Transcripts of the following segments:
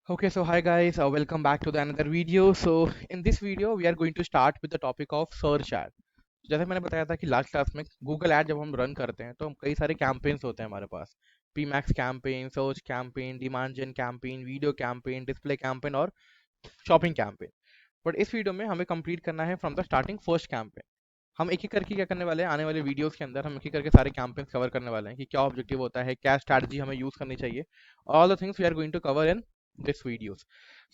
Okay, so hi guys, welcome back to the another video. So in this video we are going to start with the topic of search ad. जैसे मैंने बताया था कि last class में Google add जब हम run करते हैं तो हम कई सारे कैंपेन्स होते हैं हमारे पास। P max campaign, search campaign, demand gen campaign, video campaign, display campaign और शॉपिंग कैंपेन। बट इस वीडियो में हमें कंप्लीट करना है from the starting first campaign. हम एक एक करके क्या करने वाले हैं, आने वाले वीडियोस के अंदर हम एक एक करके सारे कैंपेन्स कवर करने वाले हैं कि क्या ऑब्जेक्टिव होता है, क्या स्ट्रैटेजी हमें यूज करनी चाहिए। All the things we are going to cover in this videos.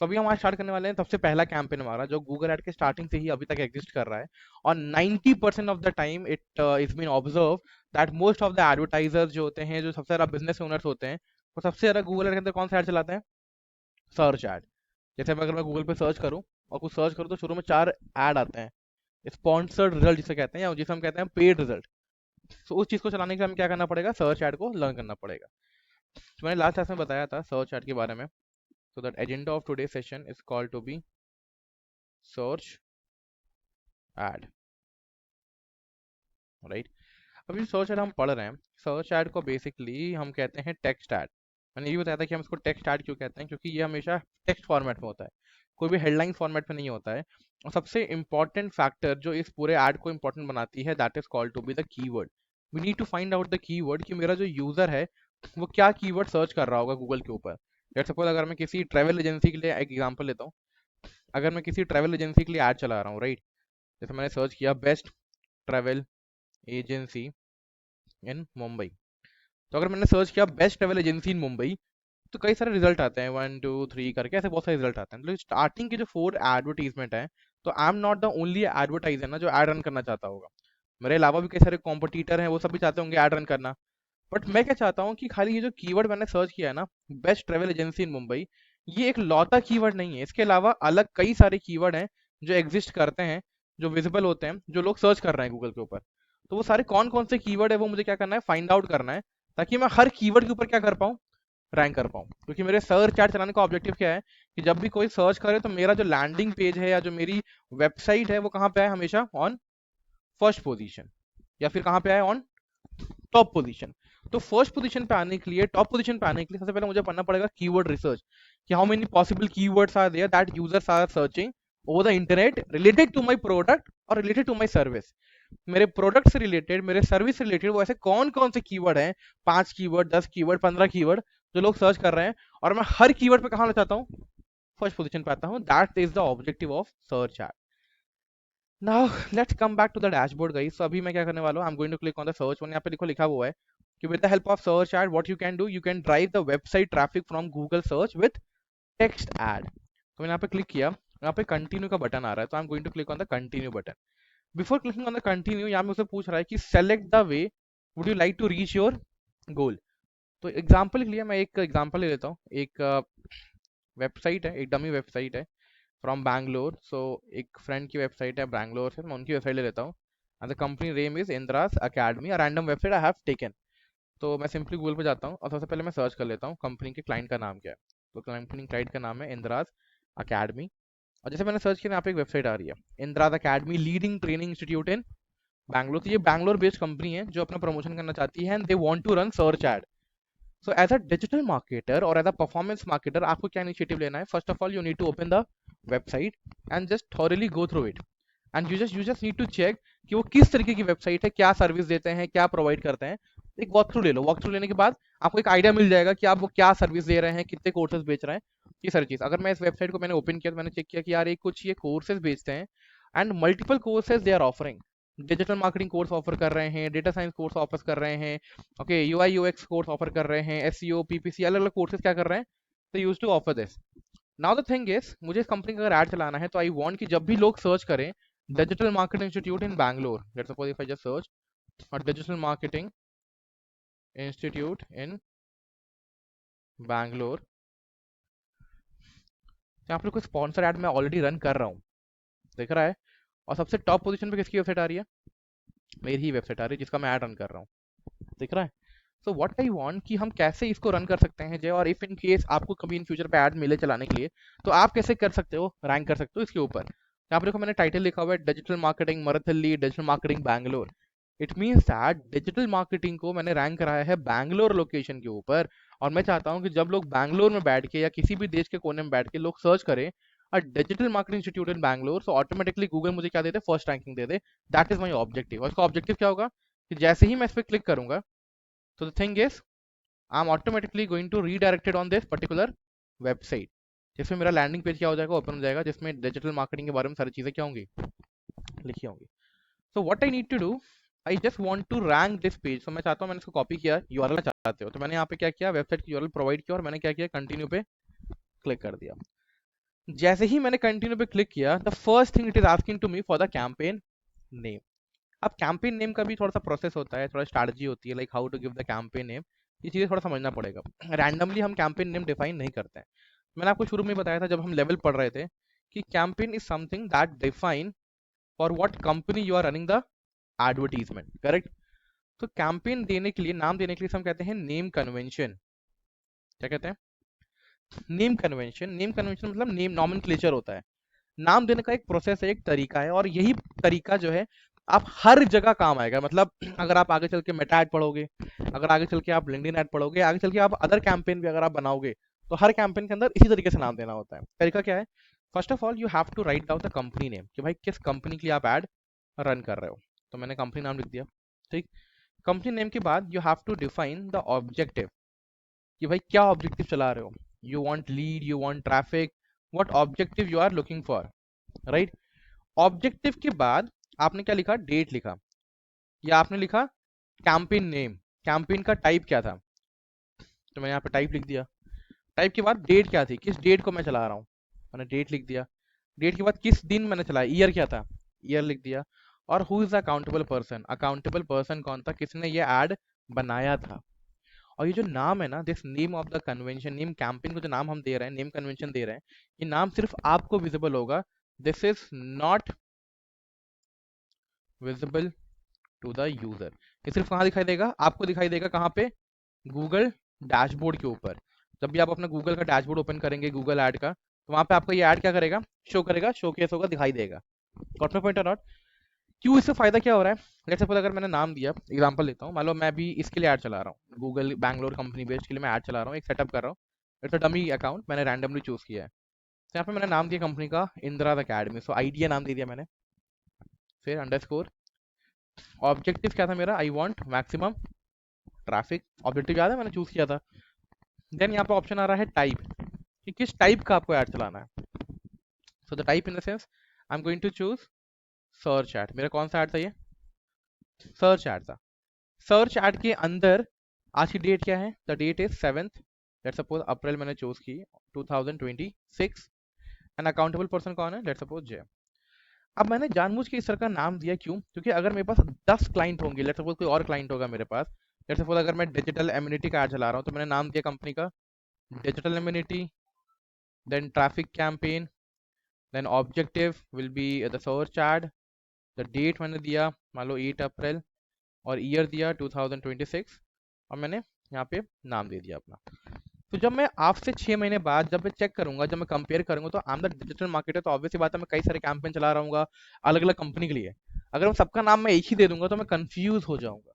तो अभी हम आज स्टार्ट करने वाले हैं सबसे पहला कैंपेन हमारा, जो गूगल एड के स्टार्टिंग से ही अभी तक एग्जिस्ट कर रहा है। और 90% of the time it is been observe that most of the advertisers जो होते हैं, जो सबसे ज्यादा बिजनेस ओनर्स होते हैं, वो सबसे ज्यादा गूगल एड के अंदर कौन सा एड चलाते हैं? Search add. जैसे अगर मैं गूगल पे सर्च करूँ और कुछ सर्च करूँ तो शुरू में 4 ऐड आते हैं, स्पॉन्सर्ड रिजल्ट जिसे कहते हैं, या जिसे हम कहते हैं पेड रिजल्ट। तो उस चीज को चलाने के लिए हमें क्या करना पड़ेगा? सर्च एड को लर्न करना पड़ेगा। तो मैंने लास्ट क्लास में बताया था सर्च एड के बारे में। So that agenda of today session is called to be search ad, right. अभी सर्च एड हम पढ़ रहे हैं, सर्च एड को बेसिकली हम कहते हैं टेक्स्ट एड। मैंने ये भी बताया था कि हम इसको टेक्स्ट एड क्यों कहते हैं, क्योंकि ये हमेशा टेक्स्ट फॉर्मेट में होता है, कोई भी हेडलाइन फॉर्मेट में नहीं होता है। और सबसे इंपॉर्टेंट फैक्टर जो इस पूरे एड को इंपॉर्टेंट बनाती है, that is called to be the keyword. We need to find out the keyword कि मेरा जो यूजर है वो क्या कीवर्ड सर्च कर रहा होगा गूगल के ऊपर। लेट्स सपोज अगर मैं किसी ट्रैवल एजेंसी के लिए एक एग्जांपल लेता हूँ, अगर मैं किसी ट्रैवल एजेंसी के लिए ऐड चला रहा हूँ, राइट। जैसे मैंने सर्च किया बेस्ट ट्रैवल एजेंसी इन मुंबई। तो अगर मैंने सर्च किया बेस्ट ट्रैवल एजेंसी इन मुंबई, तो कई सारे रिजल्ट आते हैं, 1 2 3 करके ऐसे बहुत सारे रिजल्ट आते हैं। तो स्टार्टिंग के जो 4 एडवर्टीजमेंट है, तो I am not the only advertiser ना जो एड रन करना चाहता होगा। मेरे अलावा भी कई सारे कॉम्पिटिटर हैं, वो सब भी चाहते होंगे एड रन करना। बट मैं क्या चाहता हूँ कि खाली ये जो कीवर्ड मैंने सर्च किया है ना, बेस्ट ट्रेवल एजेंसी इन मुंबई, ये एक लौता कीवर्ड नहीं है। इसके अलावा अलग कई सारे कीवर्ड हैं जो एग्जिस्ट करते हैं, जो विजिबल होते हैं, जो लोग सर्च कर रहे हैं गूगल के ऊपर। तो वो सारे कौन कौन से कीवर्ड है वो मुझे क्या करना है, फाइंड आउट करना है, ताकि मैं हर कीवर्ड के ऊपर क्या कर पाऊँ, रैंक कर पाऊँ। क्योंकि मेरे सर्च ऐड चलाने का ऑब्जेक्टिव क्या है कि जब भी कोई सर्च करे तो मेरा जो लैंडिंग पेज है या जो मेरी वेबसाइट है वो कहाँ पे आए, हमेशा ऑन फर्स्ट पोजीशन, या फिर कहाँ पे आए, ऑन टॉप पोजीशन। तो फर्स्ट पोजीशन पे आने के लिए, टॉप पोजीशन पे आने के लिए सबसे पहले मुझे पढ़ना पड़ेगा कीवर्ड रिसर्च, कि how many possible keywords are there that users are searching over the internet related to my product और रिलेटेड टू माय सर्विस। मेरे प्रोडक्ट से रिलेटेड, मेरे सर्विस से रिलेटेड वो ऐसे कौन कौन से कीवर्ड हैं, 5 कीवर्ड, 10 कीवर्ड, 15 कीवर्ड, जो लोग सर्च कर रहे हैं, और मैं हर कीवर्ड पे कहाँ आना चाहता हूँ, फर्स्ट पोजीशन पे आता हूँ। That is the objective of search ad. Now let's come back to the dashboard guys. तो अभी मैं क्या करने वाला हूँ, I am going to click on the search one. यहाँ पे देखो लिखा हुआ है कि with the help of search ad what you can do, you can drive the website traffic from Google search with text ad. तो मैंने यहाँ पे क्लिक किया, यहाँ पे कंटिन्यू का बटन आ रहा है, तो I am going to click on the continue button. Before clicking on the continue, यहाँ पे मुझसे पूछ रहा है कि select the way would you like to reach your goal. तो एग्जाम्पल के लिए मैं एक एग्जाम्पल ले लेता हूँ। एक वेबसाइट है, एक डमी वेबसाइट है फ्रॉम बैंगलोर। सो एक फ्रेंड की वेबसाइट है बैंगलोर से, मैं उनकी वेबसाइट ले लेता हूँ। And the company name is Indras academy, a random website I have taken. तो मैं सिंपली गूगल पे जाता हूँ और सबसे पहले मैं सर्च कर लेता हूँ कंपनी के क्लाइंट का नाम क्या है। तो कंपनी क्लाइंट का नाम है इंद्रास अकेडमी। और जैसे मैंने सर्च किया, यहाँ पे एक वेबसाइट आ रही है, Indras academy leading training institute in Bangalore. तो ये बैंगलोर बेस्ड कंपनी है जो अपना प्रमोशन करना चाहती है, and they want to run search ad. So as a digital marketer और एज अ परफॉर्मेंस मार्केटर आपको क्या इनिशिएटिव लेना है? First of all you need to open the website and just thoroughly go through it, and you just need to check कि वो किस तरीके की वेबसाइट है, क्या सर्विस देते हैं, क्या प्रोवाइड करते हैं। एक वॉक थ्रू ले लो। वॉक थ्रू लेने के बाद आपको एक आइडिया मिल जाएगा कि आप वो क्या सर्विस दे रहे हैं, कितने कोर्सेज बेच रहे हैं, ये सारी चीज। अगर मैं इस वेबसाइट को मैंने ओपन किया तो मैंने चेक किया कि यार ये कुछ ये कोर्सेज बेचते हैं, and multiple courses they are offering. Digital marketing course offer कर रहे हैं, डेटा साइंस कोर्स ऑफर कर रहे हैं, okay, UI UX course offer कर रहे हैं, एसईओ पीपीसी, अलग अलग कोर्सेज क्या कर रहे हैं, तो use to offer this. Now the thing is, मुझे इस कंपनी का अगर ऐड चलाना है तो आई वांट कि जब भी लोग सर्च करें digital marketing institute in Bangalore, let's suppose if I just search और digital marketing institute in Bangalore, यहाँ पर कोई स्पॉन्सर ऐड मैं ऑलरेडी रन कर रहा हूँ, दिख रहा है। और सबसे टॉप पोजीशन पे किसकी वेबसाइट आ रही है? मेरी ही वेबसाइट आ रही है जिसका मैं ऐड रन कर रहा हूँ, दिख रहा है। सो व्हाट आई वांट कि हम कैसे इसको रन कर सकते हैं जय, और इफ इन केस आपको कभी इन फ्यूचर पे ऐड मिले चलाने के लिए, तो आप कैसे कर सकते हो, रैंक कर सकते हो इसके ऊपर। यहाँ पर देखो मैंने टाइटल लिखा हुआ है digital marketing Marathahalli, digital marketing Bangalore. It means that digital marketing को मैंने रैंक कराया है बैंगलोर लोकेशन के ऊपर, और मैं चाहता हूँ कि जब लोग बैंगलोर में बैठ के या किसी भी देश के कोने में बैठ के लोग सर्च करें a digital marketing institute in Bangalore, तो ऑटोमेटिकली गूगल मुझे क्या दे दे, फर्स्ट रैंकिंग दे दे। That is my objective. और इसका ऑब्जेक्टिव क्या होगा कि जैसे ही मैं इस पर क्लिक करूंगा, तो the thing is I am automatically going to redirected on this particular website, जिसमें मेरा लैंडिंग पेज क्या हो जाएगा, ओपन हो जाएगा, जिसमें डिजिटल मार्केटिंग के बारे में सारी चीजें क्या होंगी, लिखी होंगी। So what I need to do, I just want to rank this page. तो मैं चाहता हूँ, मैंने इसको कॉपी किया, यूआरएल चाहते हो तो मैंने यहाँ पे क्या किया, वेबसाइट की यूआरएल प्रोवाइड किया और मैंने क्या किया, कंटिन्यू पे क्लिक कर दिया। जैसे ही मैंने कंटिन्यू पे क्लिक किया, the first thing it is asking to me for the campaign name. अब कैंपेन नेम का भी थोड़ा सा प्रोसेस होता है, थोड़ा स्ट्रैटेजी होती है, like how to give the campaign name. ये चीजें थोड़ा समझना पड़ेगा। रैंडमली हम कैंपेन नेम डिफाइन नहीं करते हैं। मैंने आपको शुरू में बताया था जब हम लेवल पढ़ रहे थे कि campaign is something that define for what company you are running the advertisement, correct. तो कैंपेन देने के लिए, नाम देने के लिए हम कहते हैं नेम कन्वेंशन। क्या कहते हैं, नेम कन्वेंशन। नेम कन्वेंशन मतलब नेम नॉमेनक्लेचर होता है। नाम देने का एक प्रोसेस है, एक तरीका है, और यही तरीका जो है आप हर जगह काम आएगा। मतलब अगर आप आगे चल के मेटा ऐड पढ़ोगे, अगर आगे चल के आप लिंक्डइन ऐड पढ़ोगे, आगे चल के आप अदर कैंपेन भी अगर आप बनाओगे, तो हर कैंपेन के अंदर इसी तरीके से नाम देना होता है। तरीका क्या है, first of all you have to write down the company name, कि भाई किस कंपनी के लिए आप ऐड रन कर रहे हो। तो मैंने कंपनी नाम लिख दिया, ठीक। कंपनी नेम के बाद you have to define the objective, कि भाई क्या ऑब्जेक्टिव चला रहे हो। You want lead, you want traffic, what objective you are looking for, right. Objective के बाद आपने क्या लिखा, डेट लिखा, या आपने लिखा कैंपेन नेम, कैंपेन का टाइप क्या था, तो मैंने यहाँ पे टाइप लिख दिया। टाइप के बाद डेट क्या थी, किस डेट को मैं चला रहा हूँ, मैंने डेट लिख दिया। डेट के बाद किस दिन मैंने चलाया, ईयर क्या था, ईयर लिख दिया। और who is accountable person, accountable person कौन था, किसने ये ऐड बनाया था। और ये जो नाम है ना, this name of the convention, name campaign को जो नाम हम दे रहे हैं, नेम कन्वेंशन दे रहे हैं, ये नाम सिर्फ आपको विजिबल होगा। This is not visible to the user. ये सिर्फ कहाँ दिखाई देगा, आपको दिखाई देगा कहाँ पे, गूगल डैशबोर्ड के ऊपर। जब भी आप अपना गूगल का डैशबोर्ड ओपन करेंगे गूगल ऐड का, तो वहां पे आपको ये ऐड क्या करेगा, शो करेगा, शोकेस होगा, दिखाई देगा। गॉट माय पॉइंट और नॉट। क्यों, इससे फायदा क्या हो रहा है, लेट्स सपोज अगर मैंने नाम दिया, एग्जांपल लेता हूँ, मान लो मैं भी इसके लिए ऐड चला रहा हूँ, गूगल बैंगलोर कंपनी बेस्ड के लिए मैं ऐड चला रहा हूँ, एक सेटअप कर रहा हूँ। इट्स अ डमी अकाउंट, मैंने रैंडमली चूज किया है। तो यहाँ पे मैंने नाम दिया कंपनी का इंदिरा अकेडमी, सो आइडिया नाम दे दिया मैंने। फिर अंडरस्कोर, ऑब्जेक्टिव क्या था मेरा, I want maximum traffic, objective याद है मैंने चूज किया था। देन यहाँ पे ऑप्शन आ रहा है टाइप, कि किस टाइप का आपको ऐड चलाना है। So the type in the sense I am going to choose search ad. मेरा कौन सा ऐड था, ये सर्च ऐड था। सर्च ऐड के अंदर आज की डेट क्या है, the date is 7th, let's suppose April मैंने चूज की 2026। एंड अकाउंटेबल पर्सन कौन है, लेट्स सपोज जय। अब मैंने जानबूझ के इस तरह का नाम दिया, क्यों, क्योंकि अगर मेरे पास 10 क्लाइंट होंगे, लेट्स सपोज कोई और क्लाइंट होगा मेरे पास, लेट्स सपोज अगर मैं डिजिटल एम्यूनिटी का ऐड चला रहा हूँ, तो मैंने नाम दिया कंपनी का digital immunity, then traffic campaign, then objective will be the search ad, the date मैंने दिया मान लो 8 अप्रैल, और ईयर दिया 2026, और मैंने यहाँ पे नाम दे दिया अपना। तो जब मैं आपसे 6 महीने बाद जब मैं चेक करूंगा, जब मैं कंपेयर करूंगा, तो I am the digital marketer, तो ऑब्वियसली बात है मैं कई सारे कैंपेन चला रहा हूँ अलग अलग कंपनी के लिए। अगर मैं सबका नाम मैं एक ही दे दूंगा तो मैं कंफ्यूज हो जाऊंगा।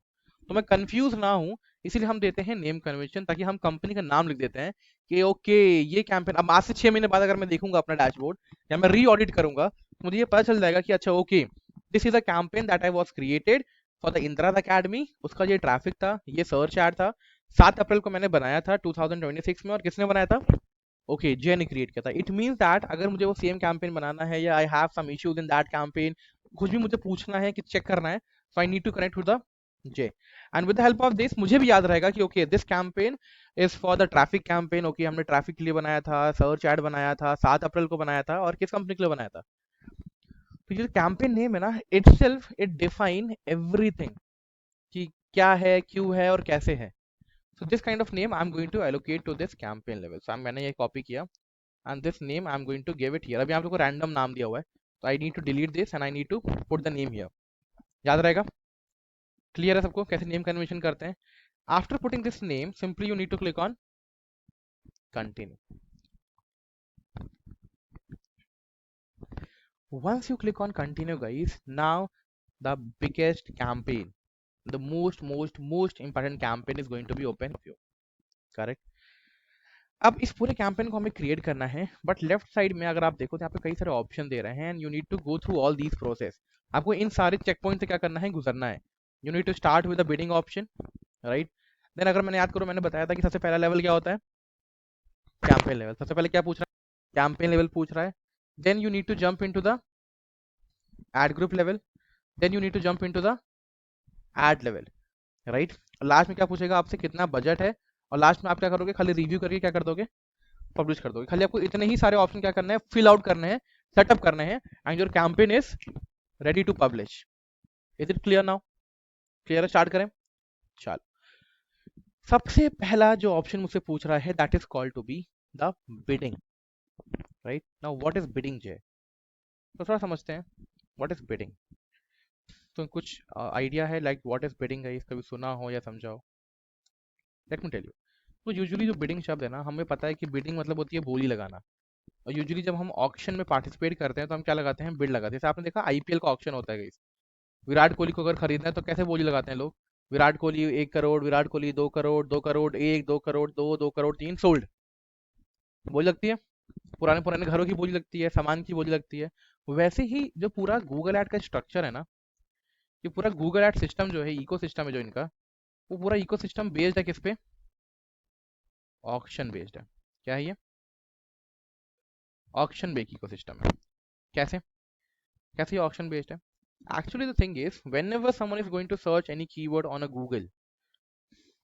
तो मैं कंफ्यूज ना हूं, इसीलिए हम देते हैं नेम कन्वेंशन, ताकि हम कंपनी का नाम लिख देते हैं कि ओके ये कैंपेन, अब आज से 6 महीने बाद अगर मैं देखूंगा अपना डैशबोर्ड या मैं री ऑडिट करूंगा, तो मुझे ये पता चल जाएगा कि अच्छा okay, this is a campaign that I was created for the Indira academy. उसका ये ट्रैफिक था, ये सर्च ऐड था, 7 अप्रैल को मैंने बनाया था 2026 में, और किसने बनाया था, ओके जे ने क्रिएट किया था। इट मींस दैट अगर मुझे वो सेम कैंपेन बनाना है, या I have some issues in that campaign, कुछ भी मुझे पूछना है कि चेक करना है, so I need to connect with the J. And with the help of this मुझे भी याद रहेगा कि okay this campaign is for the traffic campaign. Okay हमने ट्रैफिक के लिए बनाया था, सर्च ऐड बनाया था, 7 अप्रैल को बनाया था, और किस कंपनी के लिए बनाया था। तो ये कैंपेन नेम है ना, it self it define everything, कि क्या है, क्यों है, और कैसे है। So this kind of name I'm going to allocate to this campaign level. So मैंने ये कॉपी किया, and this name I'm going to give it here. अभी आप लोग को रैंडम नाम दिया हुआ है, तो I need to delete this and I need to put the name here. याद रहेगा, क्लियर है सबको कैसे नेम कन्वेंशन करते हैं। After putting this name simply you need to click on continue. Once you click on continue guys, now the biggest campaign, the most important campaign is going to be open for you, correct। अब इस पूरे campaign को हमें create करना है, but left side में अगर आप देखो तो यहाँ पे कई सारे ऑप्शन दे रहे हैं and you need to go through all these process. आपको इन सारे चेक पॉइंट से क्या करना है, गुजरना है। You need to start with the bidding option, right. Then अगर मैंने याद करो, मैंने बताया था कि सबसे पहला लेवल क्या होता है, कैंपेन लेवल। सबसे पहले क्या पूछ रहा है, कैंपेन लेवल पूछ रहा है। Then you need to jump into the ad group level, then you need to jump into the ad level, right. Last में क्या पूछेगा आपसे, कितना बजट है, और लास्ट में आप क्या करोगे, खाली रिव्यू करके क्या कर दोगे, पब्लिश कर दोगे। खाली आपको इतने ही सारे ऑप्शन क्या करने हैं, फिल आउट करने हैं, सेटअप करने हैं, and your campaign is ready to publish. Is it clear now? Clear है? स्टार्ट करें। चलो, सबसे पहला जो ऑप्शन मुझसे पूछ रहा है that is called to be the bidding, right. Now what is bidding जे, तो थोड़ा समझते हैं व्हाट इज बिडिंग। तो कुछ आइडिया है लाइक व्हाट इज बिडिंग है, कभी सुना हो या समझाओ? Let me tell you. तो यूजुअली जो बिडिंग शब्द है ना, हमें पता है कि बिडिंग मतलब होती है बोली लगाना। और यूजुअली जब हम ऑक्शन में पार्टिसिपेट करते हैं तो हम क्या लगाते हैं, बिड लगाते हैं। जैसे आपने देखा आईपीएल का ऑक्शन होता है गाइस, विराट कोहली को अगर खरीदना है तो कैसे बोली लगाते हैं लोग, विराट कोहली 1 करोड़, विराट कोहली 2 करोड़, 2 करोड़ 1, 2 करोड़ 2, 2 करोड़ 3 सोल्ड, बोली लगती है। पुराने पुराने घरों की बोली लगती है, सामान की बोली लगती है। वैसे ही जो पूरा गूगल एड का स्ट्रक्चर है ना, ये पूरा गूगल एड सिस्टम जो है, इको सिस्टम है जो इनका, वो पूरा इको सिस्टम बेस्ड है किस पे, ऑक्शन बेस्ड है। क्या है ये, ऑक्शन बेस्ड इको सिस्टम है। कैसे, कैसे ऑक्शन बेस्ड है? Actually, the thing is, whenever someone is going to search any keyword on a Google,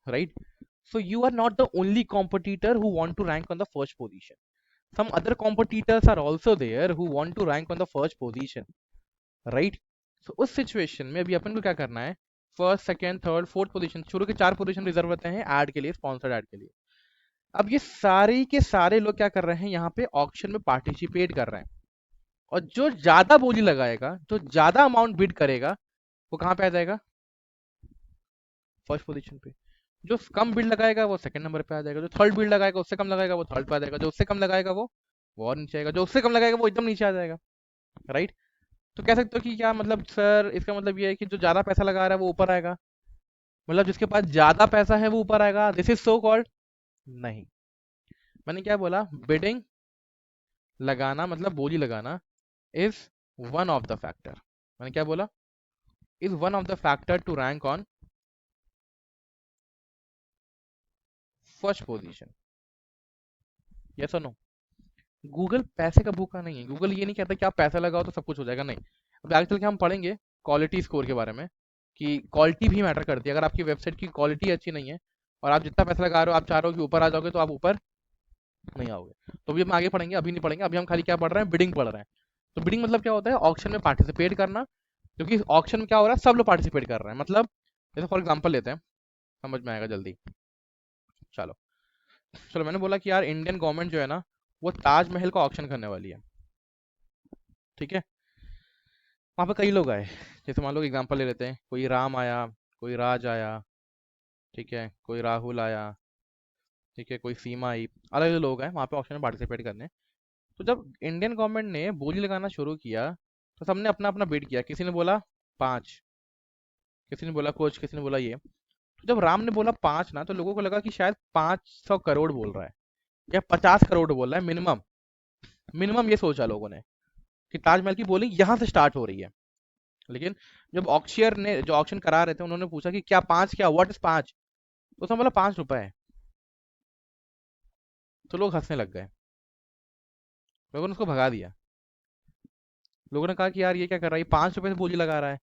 right? So you are not the only competitor who want to rank on the first position. Some other competitors are also there who want to rank on the first position, right? So उस situation में अभी अपन को क्या करना है, first second third fourth position, शुरू के 4 position reserve होते हैं ऐड के लिए, स्पॉन्सर्ड ऐड के लिए। अब ये सारे के सारे लोग क्या कर रहे हैं, यहाँ पे ऑक्शन में पार्टिसिपेट कर रहे हैं। और जो ज्यादा बोली लगाएगा, जो ज्यादा अमाउंट बिड करेगा, वो कहाँ पे आ जाएगा, फर्स्ट पोजीशन पे। जो कम बिल्ड लगाएगा वो सेकंड नंबर पे आ जाएगा, जो थर्ड बिल्ड लगाएगा उससे कम लगाएगा वो थर्ड पे आ जाएगा, जो उससे कम लगाएगा वो और नीचे आएगा, जो उससे कम लगाएगा वो एकदम नीचे आ जाएगा, राइट। तो कह सकते हो कि क्या मतलब सर, इसका मतलब ये है कि जो ज्यादा पैसा लगा रहा है वो ऊपर आएगा, मतलब जिसके पास ज्यादा पैसा है वो ऊपर आएगा, दिस इज सो कॉल्ड? नहीं, मैंने क्या बोला, बिडिंग लगाना मतलब बोली लगाना is one of the factor. मैंने क्या बोला, is one of the factor to rank on first position. Yes और नो? गूगल पैसे का भूखा नहीं है। गूगल ये नहीं कहता कि आप पैसा लगाओ तो सब कुछ हो जाएगा, नहीं। अब आगे चल के हम पढ़ेंगे क्वालिटी स्कोर के बारे में, कि क्वालिटी भी मैटर करती है। अगर आपकी वेबसाइट की क्वालिटी अच्छी नहीं है और आप जितना पैसा लगा रहे हो, आप चाह रहे हो कि ऊपर आ जाओगे, तो आप ऊपर नहीं आओगे। तो भी हम आगे पढ़ेंगे, अभी नहीं पढ़ेंगे। अभी हम खाली क्या पढ़ रहे हैं, बिडिंग पढ़ रहे हैं। तो बिडिंग मतलब क्या होता है, ऑक्शन में पार्टिसिपेट करना। क्योंकि ऑक्शन में क्या हो रहा है, सब लोग पार्टिसिपेट कर रहे हैं। मतलब जैसे फॉर एग्जाम्पल लेते हैं, समझ में आएगा जल्दी। चलो चलो, मैंने बोला कि यार इंडियन गवर्नमेंट जो है ना, वो ताजमहल का ऑक्शन करने वाली है, ठीक है। वहाँ पे कई लोग आए, जैसे मान लो एग्जांपल ले लेते हैं, कोई राम आया, कोई राज आया, ठीक है, कोई राहुल आया, ठीक है, कोई सीमा आई, अलग अलग लोग हैं वहाँ पे ऑक्शन में पार्टिसिपेट करने। तो जब इंडियन गवर्नमेंट ने बोली लगाना शुरू किया, तो सबने अपना अपना बिड किया। किसी ने बोला 5, किसी ने बोला कुछ, किसी ने बोला ये। तो जब राम ने बोला 5 ना, तो लोगों को लगा कि शायद 500 करोड़ बोल रहा है या 50 करोड़ बोल रहा है मिनिमम। मिनिमम ये सोचा लोगों ने कि ताजमहल की बोली यहाँ से स्टार्ट हो रही है। लेकिन जब ऑक्शियर ने, जो ऑक्शन करा रहे थे, उन्होंने पूछा कि क्या 5, क्या व्हाट इज 5, तो उसने बोला 5 रुपए है। तो लोग हंसने लग गए, लोगों ने उसको भगा दिया। लोगों ने कहा कि यार ये क्या कर रहा है, 5 रुपए से बोली लगा रहा है।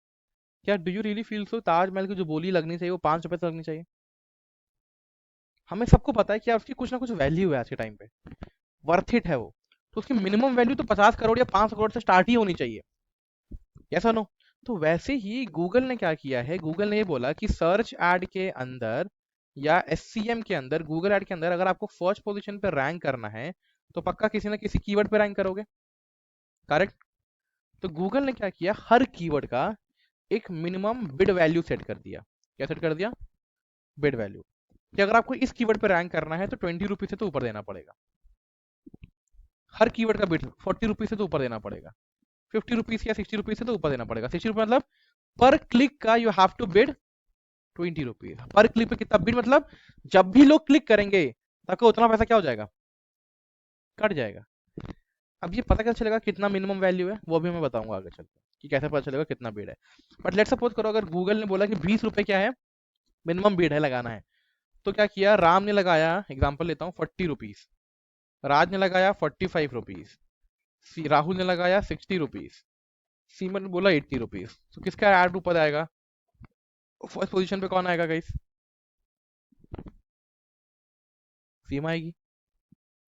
क्या do you really feel so, Taj Mahal की जो बोली लगनी चाहिए वो 5 रुपए से लगनी चाहिए? हमें सबको पता है कि यार उसकी कुछ ना कुछ वैल्यू है आज के टाइम पे, वर्थ इट है वो। तो उसकी मिनिमम वैल्यू तो 50 करोड़ या 500 करोड़ से स्टार्ट ही होनी चाहिए, ऐसा नो? तो वैसे ही गूगल ने क्या किया है, गूगल ने ये बोला कि सर्च एड के अंदर या एससीएम के अंदर, गूगल एड के अंदर अगर आपको फर्स्ट पोजीशन पे रैंक करना है, तो पक्का किसी ना किसी कीवर्ड पे रैंक करोगे, करेक्ट। तो गूगल ने क्या किया, हर कीवर्ड का एक मिनिमम बिड वैल्यू सेट कर दिया। क्या सेट कर दिया, बिड वैल्यू। कि अगर आपको इस कीवर्ड पे रैंक करना है तो 20 रुपीज से तो ऊपर देना पड़ेगा। हर कीवर्ड का बिड 40 रुपीज से तो ऊपर देना पड़ेगा, 50 रुपीज या 60 रुपीज से तो ऊपर देना पड़ेगा। 60 रुपये मतलब पर क्लिक का you have to bid 20 rupees. पर क्लिक पे कितना बिड, मतलब जब भी लोग क्लिक करेंगे तो आपका उतना पैसा क्या हो जाएगा, कट जाएगा। अब ये पता कैसे चलेगा कितना मिनिमम वैल्यू है, वो भी मैं बताऊंगा आगे चल के कि कैसे पता चलेगा कितना बीड है। बट लेट सपोज करो अगर गूगल ने बोला कि 20 रुपए क्या है, मिनिमम बीड है लगाना है, तो क्या किया, राम ने लगाया, एग्जाम्पल लेता हूँ 40 रुपीज, राज ने लगाया 45 रुपीज, राहुल ने लगाया 60 रुपीज, सीमन ने बोला 80 रुपीज। तो किसका ऐड ऊपर आएगा, फर्स्ट पोजीशन पे कौन आएगा गाइस, सीमा आएगी,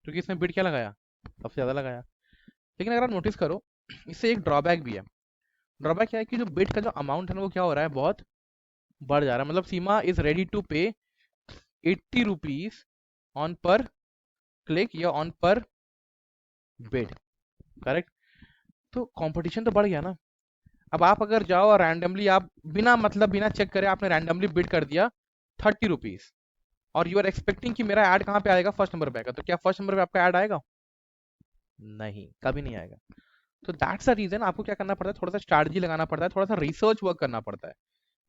क्योंकि इसने बिड क्या लगाया, सबसे ज्यादा लगाया। लेकिन अगर आप नोटिस करो, इससे एक ड्रॉबैक भी है। ड्रॉबैक क्या है कि जो बिड का जो अमाउंट है ना वो क्या हो रहा है, बहुत बढ़ जा रहा है। मतलब सीमा इज रेडी टू पे 80 रुपीज ऑन पर क्लिक या ऑन पर बिड, करेक्ट। तो कंपटीशन तो बढ़ गया ना। अब आप अगर जाओ और रैंडमली आप बिना मतलब बिना चेक करे आपने रैंडमली बिड कर दिया 30 रुपीज, और यू आर एक्सपेक्टिंग कि मेरा ऐड कहाँ पे आएगा, फर्स्ट नंबर पे आएगा, तो क्या फर्स्ट नंबर पे आपका ऐड आएगा, नहीं, कभी नहीं आएगा। तो दैट्स द रीजन आपको क्या करना पड़ता है, थोड़ा सा स्ट्रैटेजी लगाना पड़ता है, थोड़ा सा रिसर्च वर्क करना पड़ता है।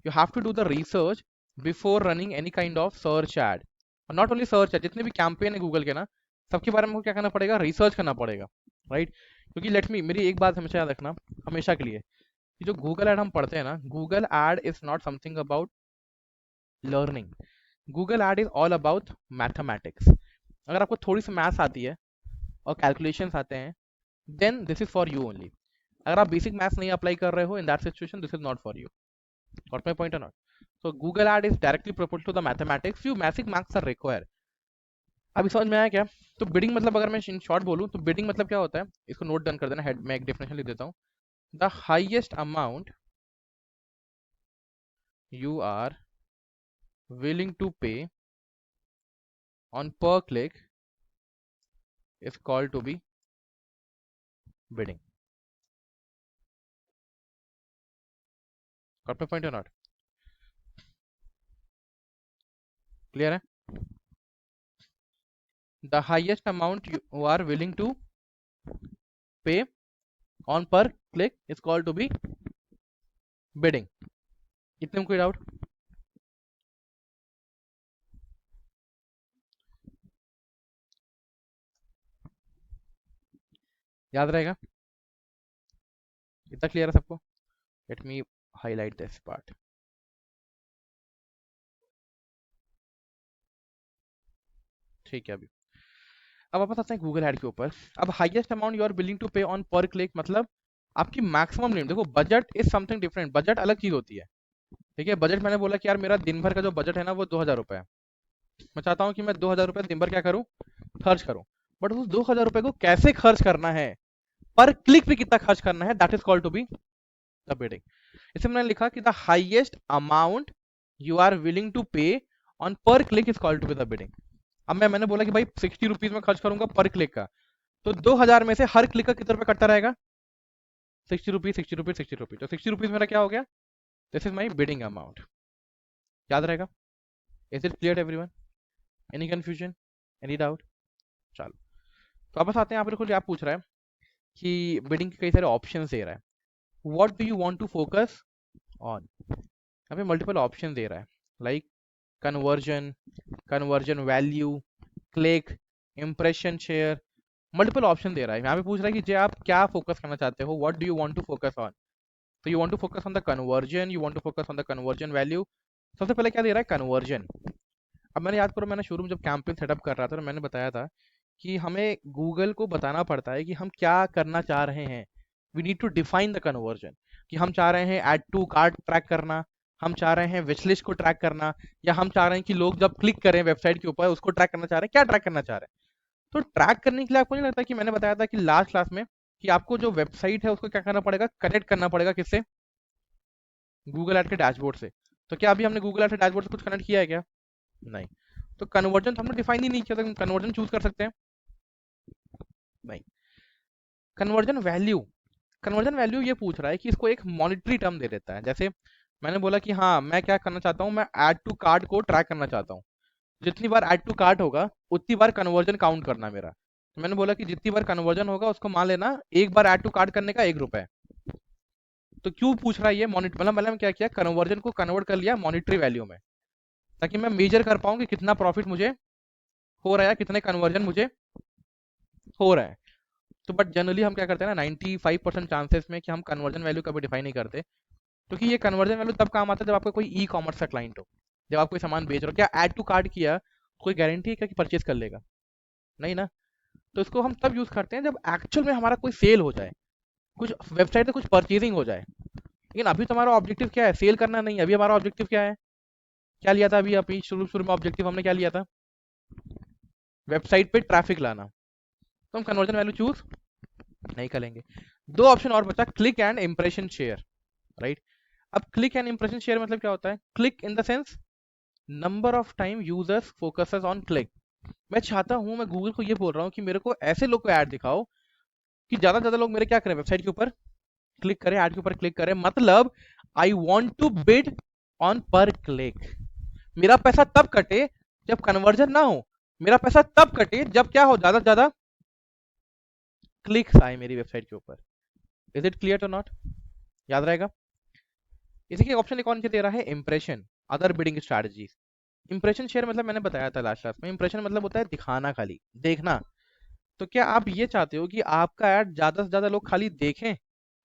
You have to do the research before running any kind of search ad. और नॉट ओनली सर्च एड, जितने भी कैंपेन है गूगल के ना, सबके बारे में आपको क्या करना पड़ेगा, रिसर्च करना पड़ेगा, राइट। क्योंकि लेट मी, मेरी एक बात हमेशा याद रखना, हमेशा के लिए, कि जो गूगल एड हम पढ़ते हैं ना, Google ad is not something about learning, Google ad is all about mathematics. अगर आपको थोड़ी सी मैथ्स आती है और कैलकुलेशंस आते हैं, then this is for you only. अगर आप बेसिक मैथ्स नहीं अप्लाई कर रहे हो in that situation, this is not for you. Got my point और not? So Google ad is directly proportional to the mathematics. Few basic marks are required. अभी समझ में आया क्या? तो बिडिंग मतलब अगर मैं इन शॉर्ट बोलूं तो बिडिंग मतलब क्या होता है, इसको नोट डाउन कर देना, हेड में एक डेफिनेशन लिख देता हूं। The highest amount you are willing to pay on per click is called to be bidding. Got my point or not? Clear है? The highest amount you are willing to pay on per click is called to be bidding. इतने में कोई doubt? याद रहेगा? इतना clear है सबको? Let me highlight this part. ठीक है, अभी अब वापस आते हैं गूगल ऐड के ऊपर। अब highest amount you are willing to pay on पर क्लिक मतलब आपकी मैक्सिमम लिमिट। देखो budget is something different, budget अलग चीज होती है, ठीक है। बजट मैंने बोला कि यार मेरा दिन भर का जो बजट है ना वो 2000 रुपए है, मैं चाहता हूँ कि मैं 2000 रुपए दिन भर क्या करूँ, खर्च करूँ। बट उस 2000 रुपए को कैसे खर्च करना है, पर क्लिक पे कितना खर्च करना है, that is called to be the bidding. इसमें मैंने लिखा कि the highest amount you are willing to pay on पर click is called to be the bidding. अब मैंने बोला कि भाई 60 रुपीज में खर्च करूंगा पर क्लिक का, तो 2000 में से हर क्लिक का कितने रुपए कटता रहेगा, 60 रुपीज 60 रुपीज 60 रुपीज। तो 60 रुपीज मेरा क्या हो गया, this is my bidding amount. याद रहेगा? Is it clear everyone? Any confusion, any doubt? चलो, तो वापस आते हैं। यहाँ पर आप पूछ रहा है कि बिडिंग के कई सारे ऑप्शन दे रहा है, what do you want to focus on. यहाँ पे मल्टीपल ऑप्शन दे रहा है, like conversion, conversion value, click, impression share, multiple option दे रहा है। यहाँ पे पूछ रहा है कि जे आप क्या फोकस करना चाहते हो, what do you want to focus on. तो you want to focus on the conversion, you want to focus on the conversion value. सबसे पहले क्या दे रहा है, कन्वर्जन। अब मैंने याद करो, मैंने शुरू में जब कैंपेन सेटअप कर रहा था तो मैंने बताया था कि हमें गूगल को बताना पड़ता है कि हम क्या करना चाह रहे हैं। We need to define the conversion, कि हम चाह रहे हैं ऐड टू कार्ट ट्रैक करना, हम चाह रहे हैं विशलिस्ट को ट्रैक करना, या हम चाह रहे हैं कि लोग जब क्लिक करें वेबसाइट के ऊपर उसको ट्रैक करना चाह रहे हैं, क्या ट्रैक करना चाह रहे हैं। तो ट्रैक करने के लिए आपको नहीं लगता कि मैंने बताया था कि लास्ट क्लास में कि आपको जो वेबसाइट है उसको क्या करना पड़ेगा, कनेक्ट करना पड़ेगा, किससे, गूगल एड के डैशबोर्ड से। तो क्या अभी हमने गूगल एड के डैशबोर्ड से कुछ कनेक्ट किया है क्या, नहीं। तो कन्वर्जन तो हमने डिफाइन ही नहीं किया था, कन्वर्जन चूज कर सकते हैं, नहीं। कन्वर्जन वैल्यू, कन्वर्जन वैल्यू ये पूछ रहा है कि इसको एक मॉनिटरी टर्म दे देता है। जैसे मैंने बोला कि हाँ मैं क्या करना चाहता हूँ, मैं ऐड टू कार्ट को ट्रैक करना चाहता हूँ, जितनी बार ऐड टू कार्ट होगा उतनी बार कन्वर्जन काउंट करना मेरा। तो मैंने बोला कि जितनी बार कन्वर्जन होगा उसको मान लेना एक बार ऐड टू कार्ट करने का 1 रुपए। तो क्यों पूछ रहा है ये मॉनिटर, मतलब मैंने क्या किया, कन्वर्जन को कन्वर्ट कर लिया मॉनिटरी वैल्यू में, ताकि मैं मेजर कर पाऊँ कि कितना प्रॉफिट मुझे हो रहा है, कितने कन्वर्जन मुझे हो रहा है। तो बट जनरली हम क्या करते हैं ना, 95% चांसेस में कि हम कन्वर्जन वैल्यू कभी डिफाइन नहीं करते, क्योंकि ये कन्वर्जन वैल्यू तब काम आता है जब आपका कोई ई कॉमर्स का क्लाइंट हो, जब आप कोई सामान बेच रहे हो। क्या ऐड टू कार्ट किया, कोई गारंटी है क्या कि परचेज कर लेगा? नहीं ना। तो इसको हम तब यूज करते हैं जब एक्चुअल में हमारा कोई सेल हो जाए, कुछ वेबसाइट पे कुछ परचेजिंग हो जाए। लेकिन अभी तो हमारा ऑब्जेक्टिव क्या है? सेल करना नहीं। अभी हमारा ऑब्जेक्टिव क्या है? क्या लिया था अभी शुरू शुरू में ऑब्जेक्टिव हमने क्या लिया था? वेबसाइट पे ट्रैफिक लाना। तो हम कन्वर्जन वैल्यू चूज नहीं करेंगे। दो ऑप्शन और बचा, click and impression share, right. अब क्लिक एंड इंप्रेशन शेयर मतलब क्या होता है? Click in the sense number of time users focuses on click. मैं चाहता हूं, मैं गूगल को ये बोल रहा हूं कि मेरे को ऐसे लोग को ऐड दिखाओ कि ज्यादा से ज्यादा लोग मेरे क्या करें, वेबसाइट के ऊपर क्लिक करें, ऐड के ऊपर क्लिक करें। मतलब I want to bid on पर क्लिक। मेरा पैसा तब कटे जब कन्वर्जन ना हो, मेरा पैसा तब कटे जब क्या हो, ज्यादा से ज्यादा क्लिक्स आए मेरी वेबसाइट के ऊपर। Is it clear to not? याद रहेगा। इसी के ऑप्शन एक और नीचे दे रहा है, impression other bidding strategies. Impression share मतलब मैंने बताया था लास्ट क्लास में, इंप्रेशन मतलब होता है दिखाना, खाली देखना। तो क्या आप ये चाहते हो कि आपका ऐड ज्यादा से ज्यादा लोग खाली देखें,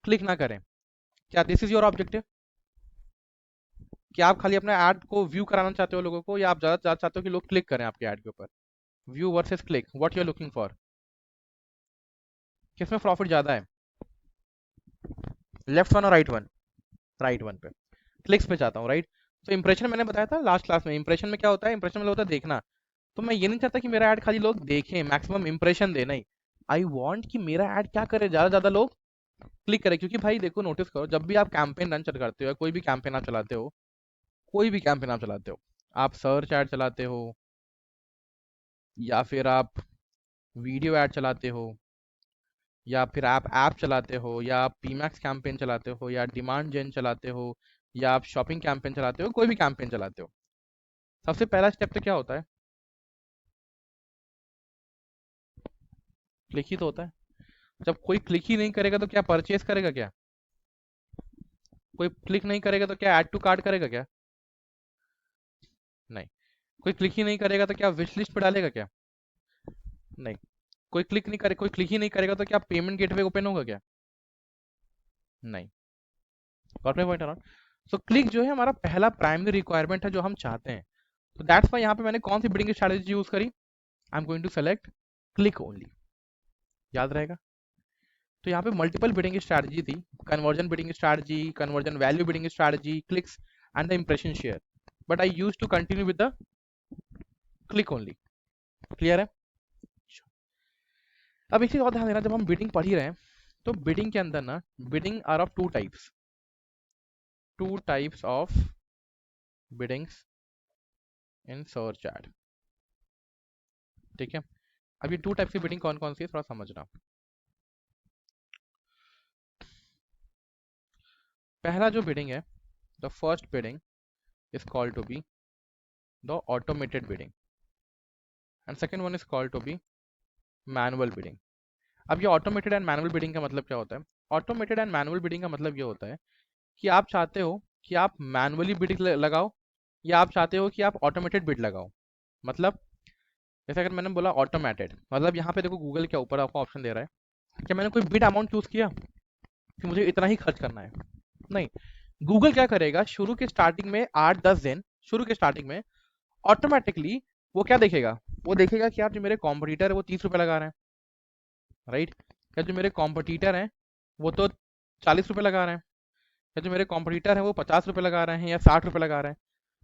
क्लिक ना करें? क्या दिस इज योर ऑब्जेक्टिव? कि आप खाली अपने ऐड को व्यू कराना चाहते हो लोगों को, या आप ज्यादा से ज्यादा चाहते हो कि लोग क्लिक करें आपके ऐड के ऊपर? View versus click, what you are looking for? किसमें प्रॉफिट ज्यादा है? लेफ्ट वन और राइट वन? राइट वन पे, क्लिक्स पे चाहता हूँ, राइट। तो इंप्रेशन मैंने बताया था लास्ट क्लास में, इंप्रेशन में क्या होता है? इंप्रेशन में होता है देखना। तो मैं ये नहीं चाहता कि मेरा ऐड खाली लोग देखें, मैक्सिमम इंप्रेशन दे, नहीं। आई वॉन्ट कि मेरा ऐड क्या करे, ज्यादा से ज्यादा लोग क्लिक करें। क्योंकि भाई देखो, नोटिस करो, जब भी आप कैंपेन रन करते हो या कोई भी कैंपेन आप चलाते हो, कोई भी कैंपेन आप चलाते हो, आप सर्च ऐड चलाते हो, या फिर आप वीडियो ऐड चलाते हो, या फिर आप ऐप चलाते हो, या आप पीमैक्स कैंपेन चलाते हो, या डिमांड जेन चलाते हो, या आप शॉपिंग कैंपेन चलाते हो, कोई भी कैंपेन चलाते हो, सबसे पहला स्टेप तो क्या होता है? क्लिक ही तो होता है। जब कोई क्लिक ही नहीं करेगा तो क्या परचेज करेगा क्या? कोई क्लिक नहीं करेगा तो क्या ऐड टू कार्ट करेगा क्या? नहीं। कोई क्लिक ही नहीं करेगा तो क्या विश लिस्ट पे डालेगा क्या? नहीं। कोई क्लिक ही नहीं करेगा तो क्या पेमेंट गेटवे ओपन होगा क्या? नहीं। Got my point? So click जो है हमारा पहला प्राइमरी रिक्वायरमेंट है जो हम चाहते हैं। तो दैट्स वाई यहाँ पे मैंने कौन सी बिडिंग स्ट्रैटेजी यूज करी? I am going to select click only. याद रहेगा। तो यहाँ पे मल्टीपल बिडिंग स्ट्रैटेजी थी, conversion bidding strategy, conversion value bidding strategy, clicks and the impression share, but I use to continue with the click only. Clear है? अब एक चीज और ध्यान देना, जब हम बिडिंग पढ़ ही रहे हैं, तो बिडिंग के अंदर ना, bidding are of two types of biddings in search ad. ठीक है। अब ये टू टाइप्स की बिडिंग कौन कौन सी है, थोड़ा समझना। पहला जो बिडिंग है, the first bidding is called to be the automated bidding, and second one is called to be manual bidding. अब ये ऑटोमेटेड एंड मैनुअल बिडिंग का मतलब क्या होता है? ऑटोमेटेड एंड मैनुअल बिडिंग का मतलब ये होता है कि आप चाहते हो कि आप मैनुअली बिड लगाओ, या आप चाहते हो कि आप ऑटोमेटेड बिड लगाओ। मतलब जैसे अगर मैंने बोला ऑटोमेटेड, मतलब यहाँ पे देखो गूगल के ऊपर आपको ऑप्शन दे रहा है कि मैंने कोई बिड अमाउंट चूज किया कि मुझे इतना ही खर्च करना है। नहीं, गूगल क्या करेगा, शुरू के स्टार्टिंग में 8-10 दिन, शुरू के स्टार्टिंग में ऑटोमेटिकली वो क्या देखेगा, वो देखेगा कि यार जो मेरे कॉम्पिटिटर है वो 30 रुपए लगा रहे हैं, राइट। क्या जो मेरे कॉम्पिटिटर हैं वो तो 40 रुपए लगा रहे हैं, या जो मेरे कॉम्पिटिटर है वो 50 रुपए लगा रहे हैं या 60 रुपए लगा रहे हैं।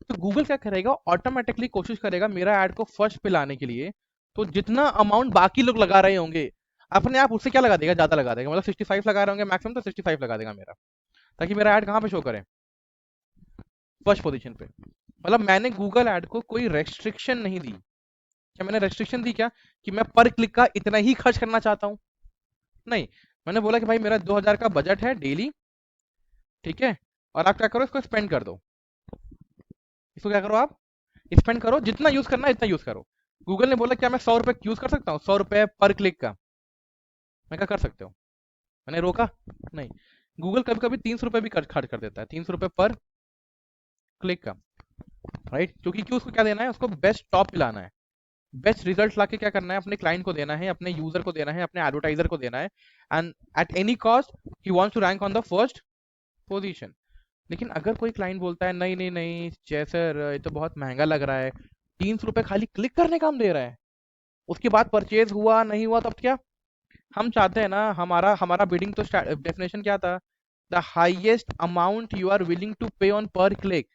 तो गूगल क्या करेगा, ऑटोमेटिकली कोशिश करेगा मेरा ऐड को फर्स्ट पे लाने के लिए। तो जितना अमाउंट बाकी लोग लगा रहे होंगे, अपने आप उससे क्या लगा देगा, ज्यादा लगा देगा। मतलब 65 लगा रहे होंगे मैक्सिमम, तो 65 लगा देगा मेरा, ताकि मेरा ऐड कहाँ पे शो करे, फर्स्ट पोजीशन पे। मतलब मैंने गूगल ऐड को कोई रेस्ट्रिक्शन नहीं दी। क्या मैंने रेस्ट्रिक्शन दी क्या, कि मैं पर क्लिक का इतना ही खर्च करना चाहता हूं? नहीं। मैंने बोला कि भाई मेरा 2000 का बजट है डेली, ठीक है, और आप क्या करो, इसको स्पेंड कर दो। इसको क्या करो, आप स्पेंड करो, जितना यूज करना है इतना यूज करो। गूगल ने बोला क्या मैं 100 रुपए यूज कर सकता हूँ, 100 रुपए पर क्लिक का? मैं क्या कर सकते हो, मैंने रोका? नहीं। गूगल कभी कभी 300 रुपए भी खर्च कर देता है, 300 रुपए पर क्लिक का, राइट। क्योंकि क्यों, उसको क्या देना है, उसको बेस्ट टॉप पिलाना है। बेस्ट रिजल्ट लाके क्या करना है, अपने क्लाइंट को देना है, अपने यूजर को देना है, अपने एडवर्टाइजर को देना है, and at any cost he wants to rank on the first position. लेकिन अगर कोई क्लाइंट बोलता है नहीं नहीं नहीं जय सर ये तो बहुत महंगा लग रहा है, 300 रुपये खाली क्लिक करने का हम दे रहे हैं, उसके बाद परचेज हुआ नहीं हुआ तब क्या? हम चाहते हैं ना, हमारा हमारा बिडिंग तो डेफिनेशन क्या था, the highest amount you are willing to pay on पर क्लिक।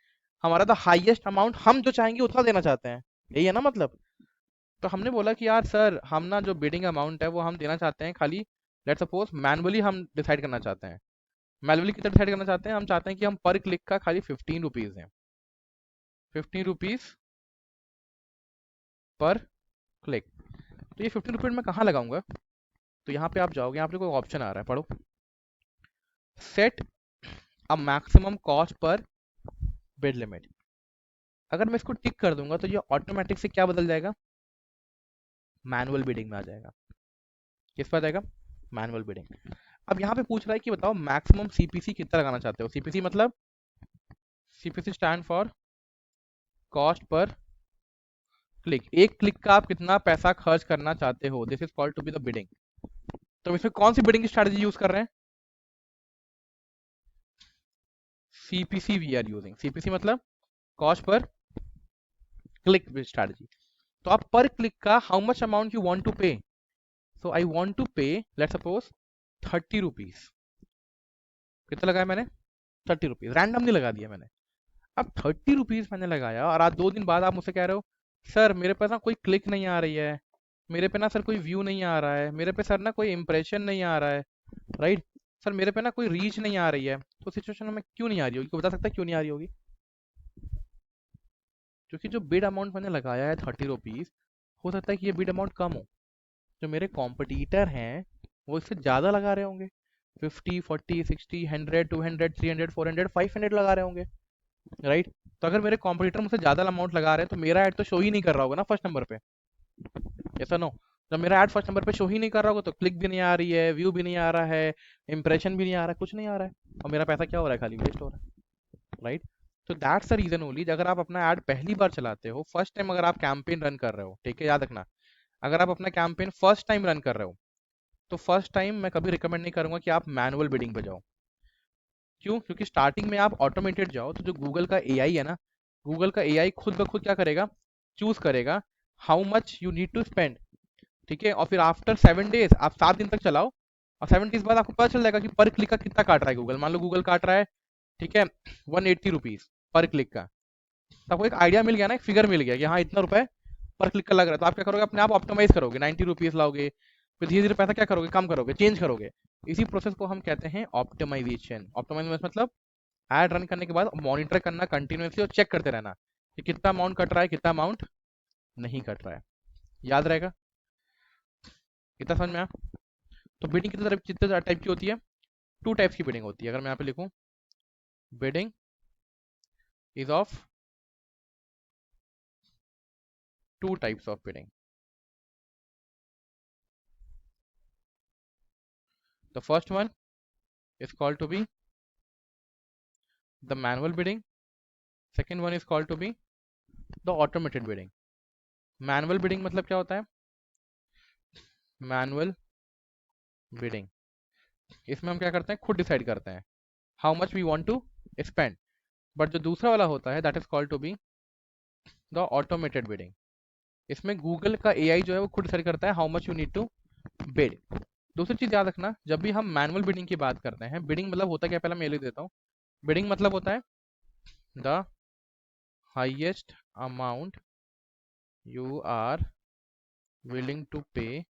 हमारा द हाईएस्ट अमाउंट हम जो चाहेंगे उतना देना चाहते हैं, यही है ना मतलब। तो हमने बोला कि यार सर हम ना जो बिडिंग अमाउंट है वो हम देना चाहते हैं खाली, लेट सपोज मैनुअली हम डिसाइड करना चाहते हैं। मैनुअली कितना डिसाइड करना चाहते हैं, हम चाहते हैं कि हम पर क्लिक का खाली 15 रुपीज़ दें, 15 रुपीज़ पर क्लिक। तो ये 15 रुपीज़ मैं कहाँ लगाऊंगा? तो यहाँ पे आप जाओगे, यहाँ पे कोई ऑप्शन आ रहा है, पढ़ो, set a maximum cost per bid limit. अगर मैं इसको टिक कर दूंगा तो ये ऑटोमेटिक से क्या बदल जाएगा, मैनुअल बिडिंग में आ जाएगा। किस पर आ जाएगा, मैनुअल बिडिंग। अब यहाँ पे पूछ रहा है कि बताओ मैक्सिमम सीपीसी कितना लगाना चाहते हो। सीपीसी मतलब, CPC stand for cost per click, एक क्लिक का आप कितना पैसा खर्च करना चाहते हो, this is called to be the bidding. तो हम इसमें कौन सी बिडिंग की स्ट्रैटेजी यूज कर रहे हैं, CPC we are using. CPC मतलब कॉस्ट पर क्लिक स्ट्रैटेजी। तो आप पर क्लिक का how much amount you want to pay, so I want to pay let suppose 30 rupees. कितना लगाया मैंने, 30 रुपीज, रैंडमली लगा दिया मैंने। अब 30 रुपीज मैंने लगाया और आज 2 दिन बाद आप मुझसे कह रहे हो सर मेरे पास ना कोई क्लिक नहीं आ रही है, मेरे पे ना सर कोई व्यू नहीं आ रहा है, मेरे पे सर ना कोई इंप्रेशन नहीं आ रहा है, राइट सर मेरे पे ना कोई रीच नहीं आ रही है। तो सिचुएशन में क्यों नहीं आ रही होगी, कोई बता सकता है क्यों नहीं आ रही होगी? क्योंकि जो बिड अमाउंट मैंने लगाया है 30 रुपीज, हो सकता है कि ये बिड अमाउंट कम हो, जो मेरे कॉम्पिटिटर हैं वो इससे ज़्यादा लगा रहे होंगे, 50 40 60 100 200 300 400 500 लगा रहे होंगे, राइट। तो अगर मेरे कॉम्पिटिटर मुझसे ज़्यादा अमाउंट लगा रहे हैं तो मेरा ऐड तो शो ही नहीं कर रहा होगा ना फर्स्ट नंबर पे, ऐसा नो। जब मेरा ऐड फर्स्ट नंबर पे शो ही नहीं कर रहा होगा तो क्लिक भी नहीं आ रही है, व्यू भी नहीं आ रहा है, इंप्रेशन भी नहीं आ रहा है, कुछ नहीं आ रहा है, और मेरा पैसा क्या हो रहा है, खाली वेस्ट हो रहा है, राइट। तो दैट्स द रीजन ओनली, अगर आप अपना ऐड पहली बार चलाते हो, फर्स्ट टाइम अगर आप कैंपेन रन कर रहे हो, ठीक है याद रखना, अगर आप अपना कैंपेन फर्स्ट टाइम रन कर रहे हो तो फर्स्ट टाइम मैं कभी रिकमेंड नहीं करूंगा कि आप मैनुअल बिडिंग पे जाओ। क्यों? क्योंकि स्टार्टिंग में आप ऑटोमेटेड जाओ तो जो गूगल का एआई है ना, गूगल का एआई खुद ब खुद क्या करेगा, चूज करेगा how much you need to spend, ठीक है। और फिर आफ्टर 7 डेज, आप 7 दिन तक चलाओ, और 7 डेज बाद आपको पता चल जाएगा कि पर क्लिक का कितना काट रहा है गूगल। मान लो गूगल काट रहा है, ठीक है, 180 रुपीज पर क्लिक का। तो आपको एक आइडिया मिल गया ना, एक फिगर मिल गया कि हाँ इतना रुपए पर क्लिक का लग रहा है। तो आप क्या करोगे, अपने आप ऑप्टिमाइज करोगे, 90 रुपीज लाओगे, फिर धीरे धीरे पैसा क्या करोगे, कम करोगे, चेंज करोगे। इसी प्रोसेस को हम कहते हैं ऑप्टिमाइजेशन। ऑप्टिमाइजेशन मतलब ऐड रन करने के बाद मॉनिटर करना कंटिन्यूसली और चेक करते रहना कि कितना अमाउंट कट रहा है, कितना अमाउंट नहीं कट रहा है। याद रहेगा, कितना समझ में आया? तो बिडिंग कितने टाइप की होती है, 2 टाइप्स की बिडिंग होती है। अगर मैं यहाँ पे लिखूँ, bidding is of 2 types of bidding. The first one is called to be the manual bidding. Second one is called to be the automated bidding. Manual bidding मतलब क्या होता है, मैनुअल बिडिंग, इसमें हम क्या करते हैं, खुद डिसाइड करते हैं how much we want to spend. But जो दूसरा वाला होता है that is called to be the automated bidding, इसमें गूगल का एआई जो है वो खुद डिसाइड करता है how much you need to bid. दूसरी चीज याद रखना, जब भी हम मैनुअल बिडिंग की बात करते हैं, बिडिंग मतलब होता क्या, पहले मैं लिख देता हूँ। बिडिंग मतलब होता है the highest amount you are willing to pay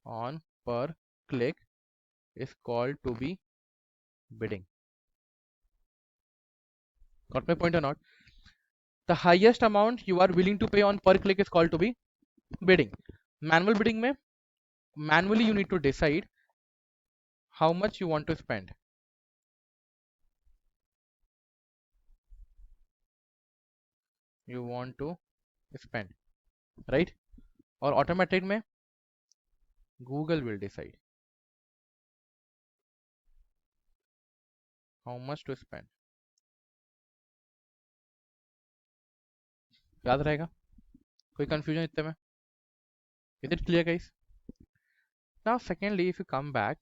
on per click is called to be bidding. Got my point or not? The highest amount you are willing to pay on per click is called to be bidding. Manual bidding में manually you need to decide how much you want to spend. You want to spend, right? और automated में Google will decide how much to spend. याद रहेगा? कोई confusion इतने में? Is it clear guys? Now secondly if you come back,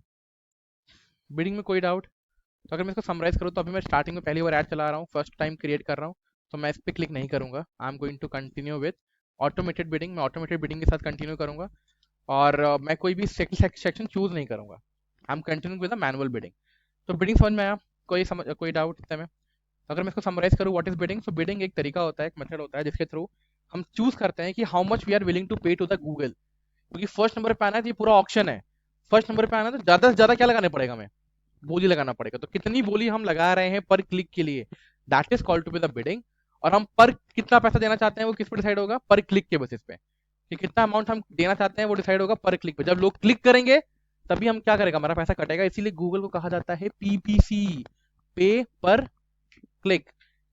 bidding में कोई doubt? तो अगर मैं इसको समराइज करूँ तो अभी मैं स्टार्टिंग में पहली बार ऐड चला रहा हूँ, फर्स्ट टाइम क्रिएट कर रहा हूँ, तो मैं इस पर क्लिक नहीं करूंगा। I am going to continue with automated bidding. मैं ऑटोमेटेड बिडिंग के साथ कंटिन्यू करूंगा और मैं कोई भी सेक्शन चूज नहीं करूंगा। I M continue with manual bidding. तो बिडिंग समझ में आया? कोई डाउट इसमें? तो अगर मैं इसको समराइज करूँ what is bidding, so bidding एक तरीका होता है, एक मेथड होता है जिसके थ्रू हम चूज करते हैं कि how much we are willing to pay to the Google. क्योंकि फर्स्ट नंबर पे आना है तो ये पूरा ऑप्शन है, फर्स्ट नंबर पे आना है तो ज्यादा से ज्यादा क्या लगाने पड़ेगा, हमें बोली लगाना पड़ेगा। तो कितनी बोली हम लगा रहे हैं पर क्लिक के लिए, that is called to be the bidding. और हम पर कितना पैसा देना चाहते हैं वो किस पर डिसाइड होगा, पर क्लिक के बेसिस पे, कि कितना अमाउंट हम देना चाहते हैं वो डिसाइड होगा पर क्लिक पे। जब लोग क्लिक करेंगे तभी हम क्या करेगा, हमारा पैसा कटेगा। इसीलिए गूगल को कहा जाता है पीपीसी, पे पर क्लिक।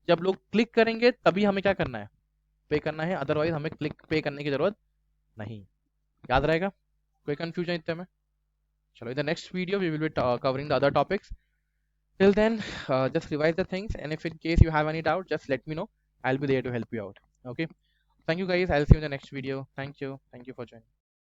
जब लोग क्लिक करेंगे तभी हमें क्या करना है, पे करना है, अदरवाइज हमें क्लिक पे करने की जरूरत नहीं। याद रहेगा? कोई कंफ्यूजन इतने में? चलो, in the next video we will be covering the other topics. Till then, just revise the things, and if in case you have any doubt, just let me know. I'll be there to help you out. Okay. Thank you guys. I'll see you in the next video. Thank you. Thank you for joining.